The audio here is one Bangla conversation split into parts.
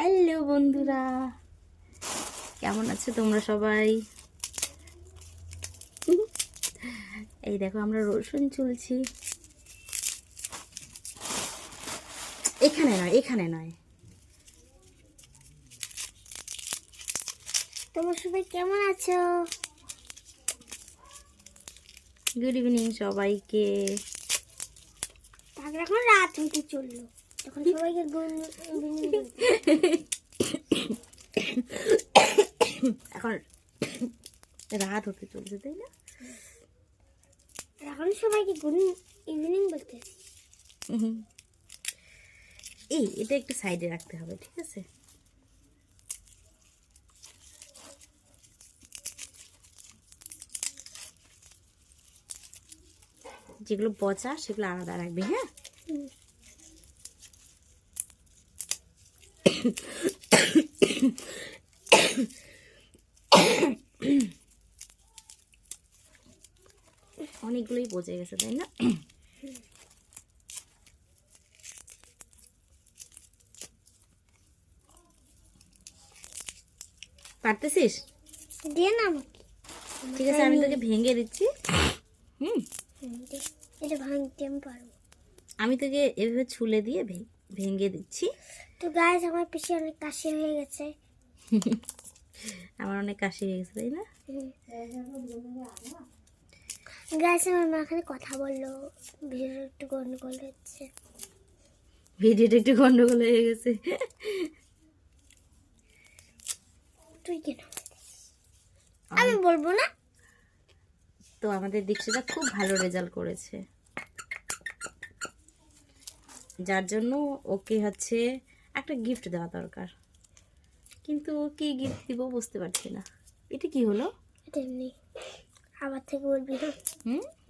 হ্যালো বন্ধুরা, কেমন আছো তোমরা সবাই? এই দেখো আমরা রসুন চুলছি। এখানে নয়, এখানে নয়। তোমরা সবাই কেমন আছো? গুড ইভিনিং সবাইকে। তারপর এখন রাত হতে চললো, তখন সবাইকে গুড ইভিনিং। এখন রাত হতে চলছে, তাই না? এখন সবাইকে গুড ইভিনিং বলতেছি। এই এটা একটু সাইডে রাখতে হবে, ঠিক আছে? যেগুলো পচা সেগুলো আলাদা রাখবি, হ্যাঁ? অনেকগুলোই পচে গেছে, তাই না? পারতেছিস? দিয়ে না আমাকে। ঠিক আছে, আমি তোকে ভেঙে দিচ্ছি। এটা ভাঙতে আমি পারবো। আমি তোকে এভাবে ছুলে দিয়ে ভেঙে দিচ্ছি। তো গাইস, আমার পিছে অনেক কাশি হয়ে গেছে। আমার অনেক কাশি হয়ে গেছে, তাই না? গাইস, আমার মা এখানে কথা বললো, ভিডিও একটু গন্ডগোল হচ্ছে। ভিডিওটা একটু গন্ডগোল হয়ে গেছে। তুই কেন? আমি বলবো না। তো আমাদের দীক্ষিতা খুব ভালো রেজাল্ট করেছে, যার জন্য ওকে হচ্ছে একটা গিফট দেওয়া দরকার। কিন্তু কি গিফট দিব বুঝতে পারছি না। এটা কি হলো? এটা এমনি। আবার থেকে বলবি না।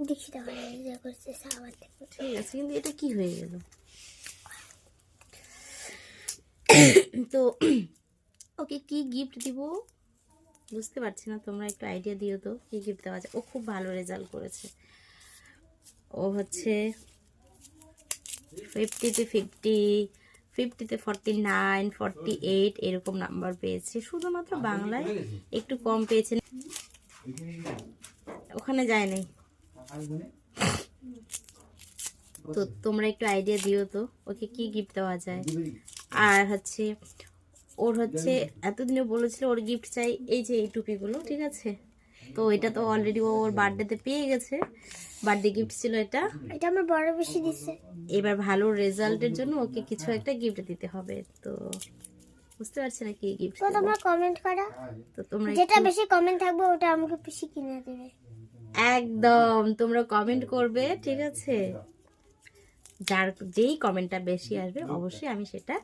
দেখি তাহলে যা করছে আবার থেকে। ঠিক আছে, কিন্তু এটা কি হয়ে গেল? তো ওকে কি গিফট দিব বুঝতে পারছি না। তোমরা একটু আইডিয়া দিও তো কি গিফট দেওয়া যায়। ও খুব ভালো রেজাল্ট করেছে। ও হচ্ছে 50-তে 50, 50-তে 49, 48 এরকম নাম্বার পেয়েছে। শুধুমাত্র বাংলায় একটু কম পেয়েছে, ওখানে যায় নাই। তো তোমরা একটু আইডিয়া দিও তো ওকে কি গিফট দেওয়া যায়। আর হচ্ছে ওর হচ্ছে এতদিনে বলেছিল ওর গিফট চাই এই যে এই টুপিগুলো, ঠিক আছে? তো এটা তো অলরেডি ওর বার্থডেতে পেয়ে গেছে। বার্থডে গিফট ছিল এটা। এটা আমার বড় বেশি দিছে। এবার ভালো রেজাল্টের জন্য ওকে কিছু একটা গিফট দিতে হবে। তো বুঝতে পারছি না কি গিফট তো তোমরা কমেন্ট করো, তো তোমরা যেটা বেশি কমেন্ট থাকবে ওটা আমাকে বেশি কিনে দেবে। একদম তোমরা কমেন্ট করবে, ঠিক আছে? যার যেই কমেন্টটা বেশি আসবে অবশ্যই আমি সেটা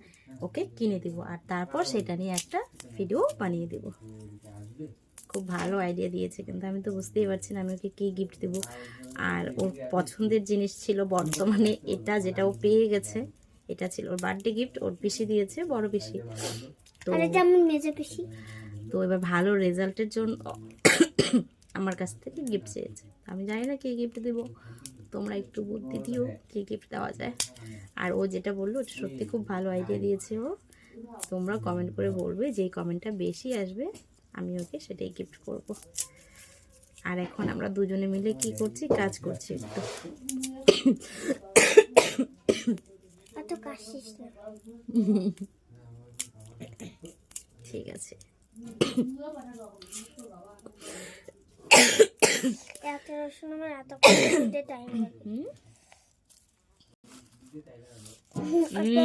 ওকে কিনে দিব, আর তারপর সেটা নিয়ে একটা ভিডিও বানিয়ে দিব। খুব ভালো আইডিয়া দিয়েছে, কিন্তু আমি তো বুঝতেই পারছি না আমি ওকে কি গিফট দেবো। আর ওর পছন্দের জিনিস ছিল বর্তমানে এটা, যেটা ও পেয়ে গেছে। এটা ছিল ওর বার্থডে গিফট, ওর পিসি দিয়েছে, বড় পিসি। তো আর এটা আমার মেজো পিসি। তো এবার ভালো রেজাল্টের জন্য আমার কাছ থেকে গিফট চেয়েছে। আমি জানি না কি গিফট দেবো, তোমরা একটু বুদ্ধি দিও কি গিফট দেওয়া যায়। আর ও যেটা বললো ওটা সত্যি খুব ভালো আইডিয়া দিয়েছে ও। তোমরা কমেন্ট করে বলবে, যেই কমেন্টটা বেশি আসবে আমি ওকে সেটাই গিফট করব। আর এখন আমরা দুজনে মিলে কি করছি, কাজ করছি একটু। এত কাশিস না। ঠিক আছে। এত রসুন আমার এত করতে টাইম লাগে।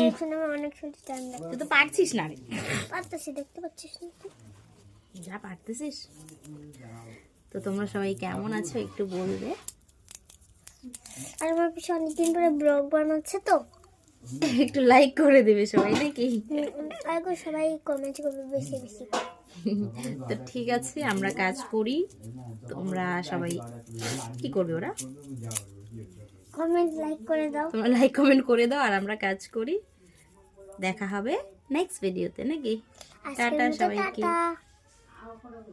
রসুন আমার অনেক শুনতে টাইম লাগে। তুই তো পারছিস না রে। পারতেছি, দেখতে পাচ্ছিস না? যা পারতেছিস। তো তোমরা সবাই কেমন আছো একটু বলবে। আর আমার পিছনে অনেকদিন পরে ব্লগ বানাচ্ছে, তো একটু লাইক করে দেবে সবাই, নাকি? আগে সবাই কমেন্ট করবে বেশি বেশি। তো ঠিক আছে, আমরা কাজ করি, তোমরা সবাই কি করবে? ওরা কমেন্ট লাইক করে দাও, তোমরা লাইক কমেন্ট করে দাও, আর আমরা কাজ করি। দেখা হবে নেক্সট ভিডিওতে, নাকি? টাটা সবাইকে। টাটা।